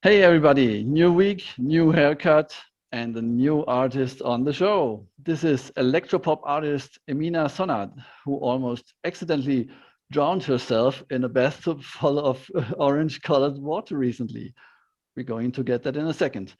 Hey everybody, new week, new haircut, and a new artist on the show. This is electropop artist Emina Sonnad, who almost accidentally drowned herself in a bathtub full of orange-colored water recently. We're going to get that in a second.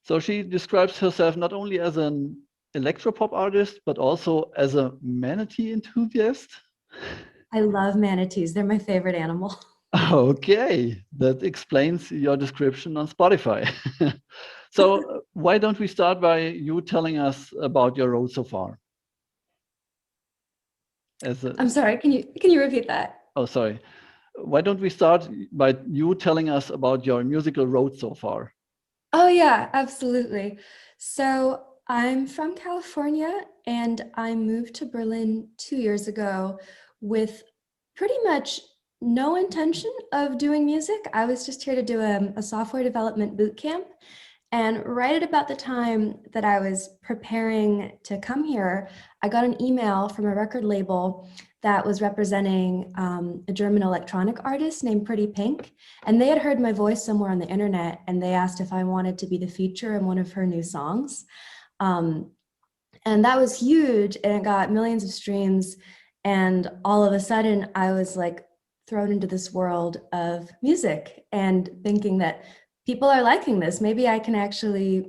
So she describes herself not only as an electropop artist, but also as a manatee enthusiast. I love manatees. They're my favorite animal. Okay, that explains your description on Spotify. So why don't we start by you telling us about your road so far? As a, I'm sorry, can you repeat that? oh, sorry. Why don't we start by you telling us about your musical road so far? Oh yeah, absolutely. So I'm from California and I moved to Berlin 2 years ago with pretty much no intention of doing music. I was just here to do a software development boot camp. And right at about the time that I was preparing to come here, I got an email from a record label that was representing a German electronic artist named Pretty Pink. And they had heard my voice somewhere on the internet and they asked if I wanted to be the feature in one of her new songs. Um, and that was huge and it got millions of streams. And all of a sudden I was like thrown into this world of music and thinking that people are liking this. Maybe I can actually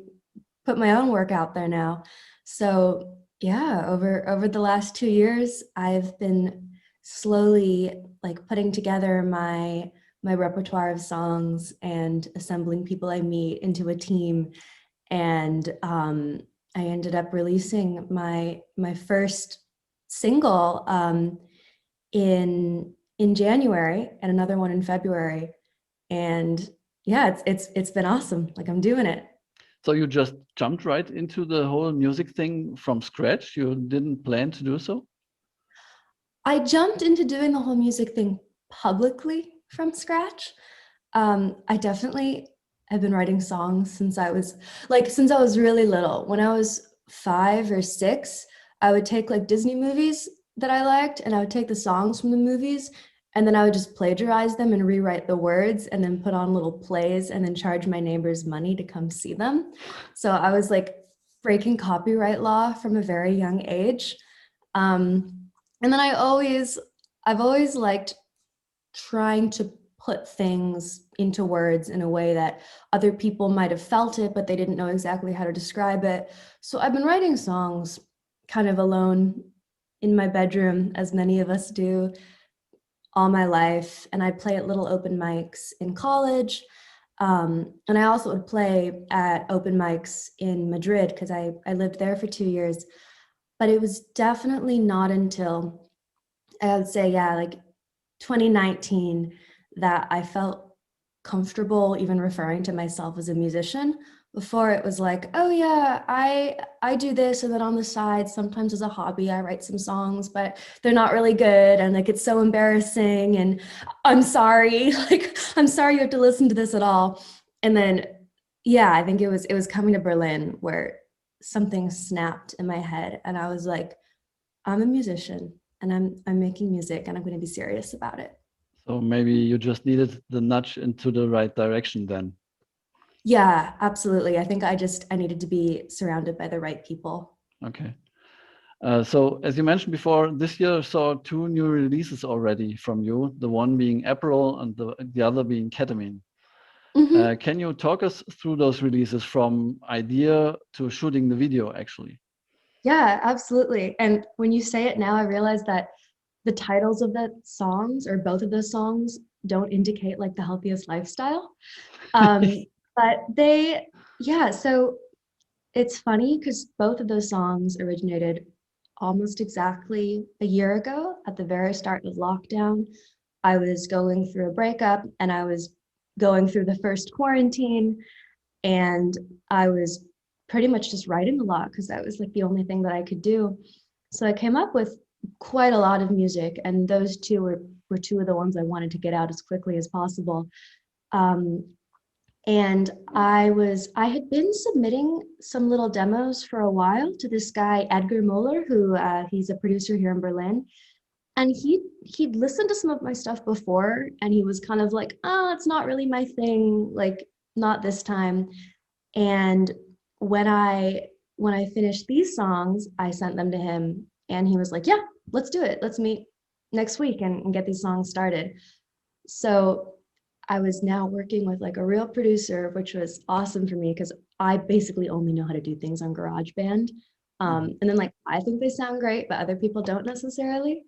put my own work out there now. So yeah, over the last 2 years, I've been slowly like putting together my repertoire of songs and assembling people I meet into a team. And I ended up releasing my first single in January and another one in February. And yeah, it's been awesome. Like I'm doing it. So you just jumped right into the whole music thing from scratch? You didn't plan to do so? I jumped into doing the whole music thing publicly from scratch. I definitely have been writing songs since I was really little. When I was 5 or 6, I would take like Disney movies that I liked and I would take the songs from the movies and then I would just plagiarize them and rewrite the words and then put on little plays and then charge my neighbors money to come see them. So I was like breaking copyright law from a very young age. And then I've always liked trying to put things into words in a way that other people might have felt it, but they didn't know exactly how to describe it. So I've been writing songs kind of alone in my bedroom, as many of us do, all my life. And I'd play at little open mics in college. And I also would play at open mics in Madrid because I lived there for 2 years. But it was definitely not until I would say, yeah, like 2019 that I felt comfortable even referring to myself as a musician. Before it was like, oh yeah, I do this, and then on the side, sometimes as a hobby, I write some songs, but they're not really good, and like it's so embarrassing, and I'm sorry, like I'm sorry you have to listen to this at all. And then, yeah, I think it was coming to Berlin where something snapped in my head, and I was like, I'm a musician and I'm making music and I'm going to be serious about it. So maybe you just needed the nudge into the right direction then. Yeah, absolutely. I think I needed to be surrounded by the right people. Okay. So as you mentioned before, this year saw two new releases already from you, the one being April and the other being Ketamine. Hmm. Can you talk us through those releases from idea to shooting the video actually? Yeah, absolutely. And when you say it now, I realize that the titles of the songs or both of those songs don't indicate like the healthiest lifestyle. Um, but yeah, so it's funny because both of those songs originated almost exactly a year ago at the very start of lockdown. I was going through a breakup and I was going through the first quarantine and I was pretty much just writing a lot because that was like the only thing that I could do. So I came up with quite a lot of music and those two were two of the ones I wanted to get out as quickly as possible. Um, and I had been submitting some little demos for a while to this guy Edgar Moeller, who he's a producer here in Berlin, and he'd listened to some of my stuff before, and he was kind of like, "Oh, it's not really my thing. Like, not this time. And when I finished these songs, I sent them to him and he was like, yeah, let's do it. Let's meet next week and get these songs started. So I was now working with like a real producer, which was awesome for me because I basically only know how to do things on GarageBand. And then like I think they sound great, but other people don't necessarily.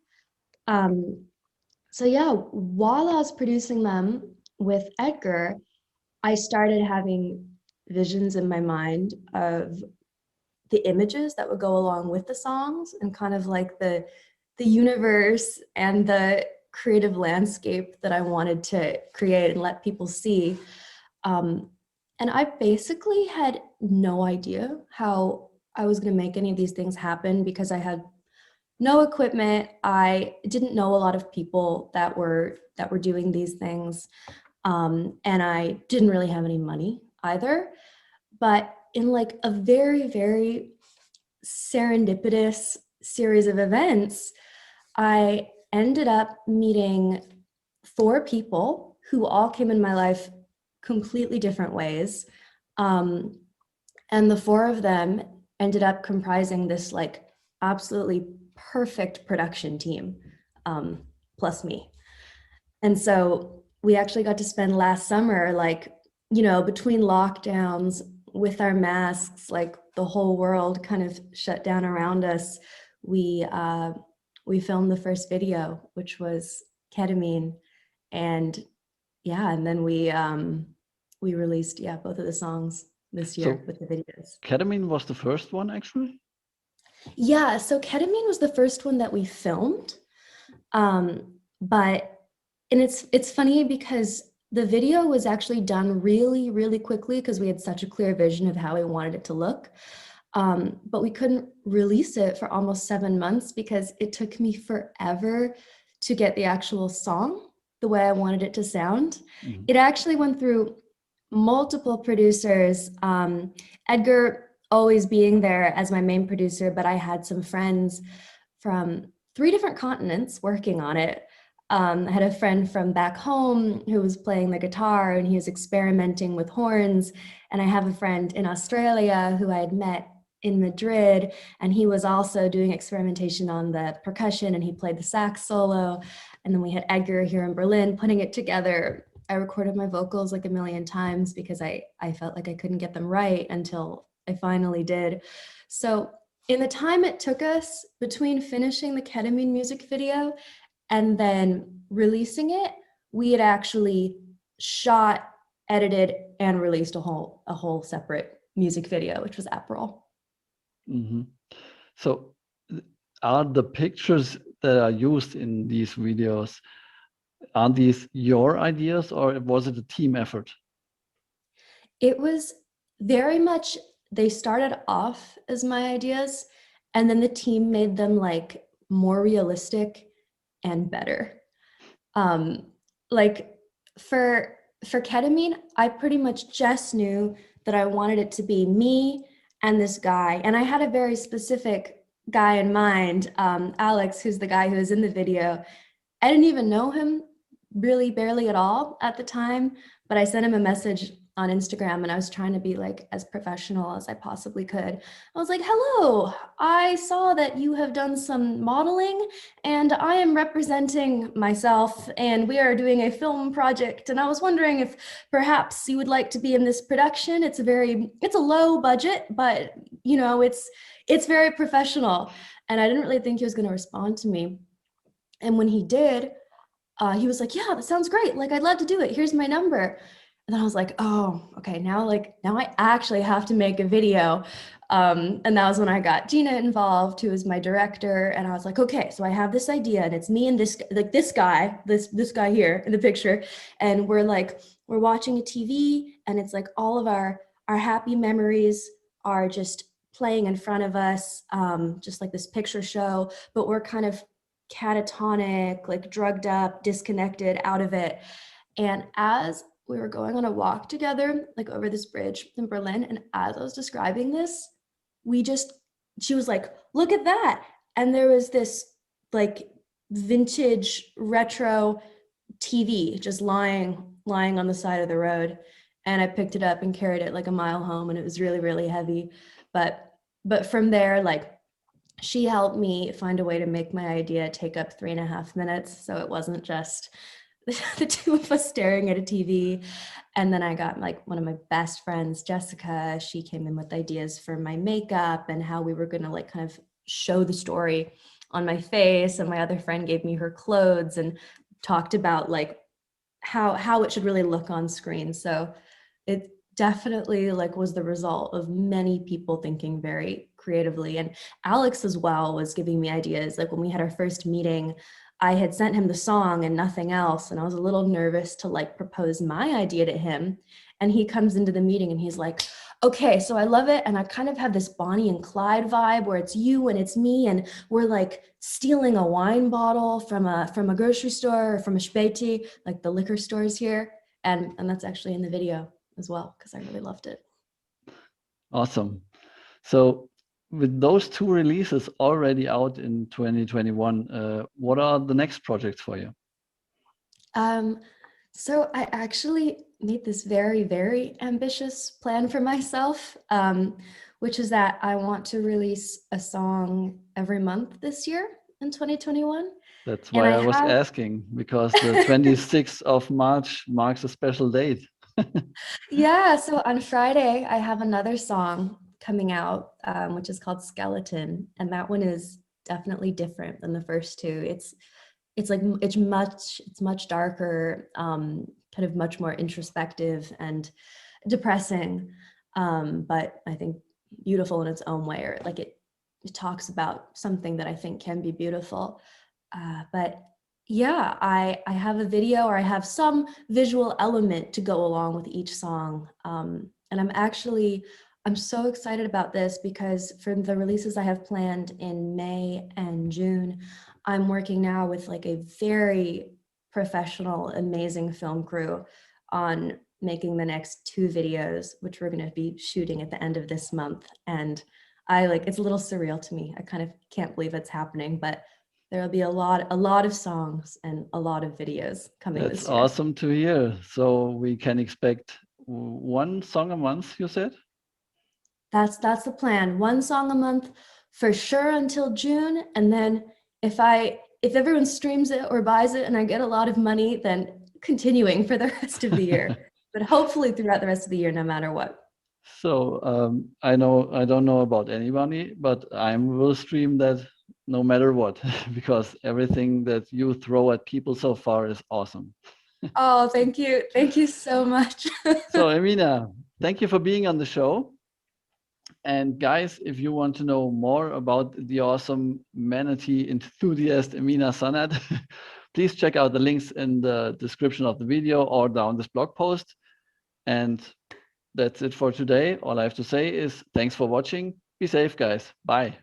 Um, so yeah, while I was producing them with Edgar, I started having visions in my mind of the images that would go along with the songs and kind of like the universe and the creative landscape that I wanted to create and let people see. And I basically had no idea how I was going to make any of these things happen because I had no equipment. I didn't know a lot of people that were doing these things, and I didn't really have any money either. But in like a very, very serendipitous series of events, I ended up meeting 4 people who all came in my life completely different ways. Um, and the 4 of them ended up comprising this like absolutely perfect production team, plus me. And so we actually got to spend last summer, like, you know, between lockdowns with our masks, like the whole world kind of shut down around us. We we filmed the first video, which was ketamine, and yeah, and then we released both of the songs this year So with the videos. ketamine was the first one, actually? Yeah, so ketamine was the first one that we filmed. But and it's funny because the video was actually done really, really quickly because we had such a clear vision of how we wanted it to look. But we couldn't release it for almost 7 months because it took me forever to get the actual song the way I wanted it to sound. It actually went through multiple producers, Edgar always being there as my main producer, but I had some friends from 3 different continents working on it. I had a friend from back home who was playing the guitar and he was experimenting with horns. And I have a friend in Australia who I had met in Madrid, and he was also doing experimentation on the percussion and he played the sax solo. And then we had Edgar here in Berlin putting it together. I recorded my vocals like a million times because I felt like I couldn't get them right until I finally did. So in the time it took us between finishing the ketamine music video and then releasing it, we had actually shot, edited, and released a whole separate music video, which was April. So are the pictures that are used in these videos, are these your ideas or was it a team effort? It was very much, they started off as my ideas, and then the team made them like more realistic and better. Like for ketamine, I pretty much just knew that I wanted it to be me and this guy, and I had a very specific guy in mind, Alex, who's the guy who was in the video. I didn't even know him really barely at all at the time, but I sent him a message on Instagram and I was trying to be like as professional as I possibly could. I was like, hello, I saw that you have done some modeling and I am representing myself and we are doing a film project. And I was wondering if perhaps you would like to be in this production. It's a low budget, but you know, it's very professional. And I didn't really think he was going to respond to me. And when he did, he was like, yeah, that sounds great. Like, I'd love to do it. Here's my number. And then I was like, oh, okay, now I actually have to make a video. And that was when I got Gina involved, who is my director. And I was like, okay, so I have this idea and it's me and this guy here in the picture. And we're watching a TV and it's like all of our happy memories are just playing in front of us, just like this picture show, but we're kind of catatonic, like drugged up, disconnected out of it. And as we were going on a walk together, like over this bridge in Berlin, and as I was describing this, she was like, look at that. And there was this like vintage retro TV just lying on the side of the road. and I picked it up and carried it like a mile home, and it was really, really heavy. But from there, like, she helped me find a way to make my idea take up 3.5 minutes. So it wasn't just the two of us staring at a TV. And then I got like one of my best friends, Jessica. She came in with ideas for my makeup and how we were going to like kind of show the story on my face. And my other friend gave me her clothes and talked about like how it should really look on screen. So it definitely like was the result of many people thinking very creatively. And Alex as well was giving me ideas. Like when we had our first meeting, I had sent him the song and nothing else. And I was a little nervous to like propose my idea to him. And he comes into the meeting and he's like, okay, so I love it. And I kind of have this Bonnie and Clyde vibe where it's you and it's me. And we're like stealing a wine bottle from a grocery store or from a Späti, like the liquor stores here. And that's actually in the video as well, because I really loved it. Awesome. So with those two releases already out in 2021, what are the next projects for you? So I actually made this very, very ambitious plan for myself, which is that I want to release a song every month this year in 2021. That's And why I I was have, asking, because the 26th of March marks a special date. yeah, so on Friday, I have another song coming out, which is called Skeleton. And that one is definitely different than the first two. It's much darker, kind of much more introspective and depressing, but I think beautiful in its own way, or like it talks about something that I think can be beautiful. But yeah, I have a video, or I have some visual element to go along with each song. And I'm so excited about this because for the releases I have planned in May and June, I'm working now with like a very professional, amazing film crew on making the next 2 videos, which we're going to be shooting at the end of this month. And it's a little surreal to me. I kind of can't believe it's happening, but there will be a lot of songs and a lot of videos coming That's this year. awesome to hear. So we can expect one song a month, you said? That's the plan. 1 song a month for sure until June, and then if everyone streams it or buys it and I get a lot of money, then continuing for the rest of the year. But hopefully throughout the rest of the year, no matter what. So I don't know about anybody, but I will stream that no matter what, because everything that you throw at people so far is awesome. Oh, thank you. Thank you so much. So Emina, thank you for being on the show. And guys, if you want to know more about the awesome manatee enthusiast Emina Sonnad, please check out the links in the description of the video or down this blog post. And that's it for today. All I have to say is thanks for watching. Be safe, guys. Bye.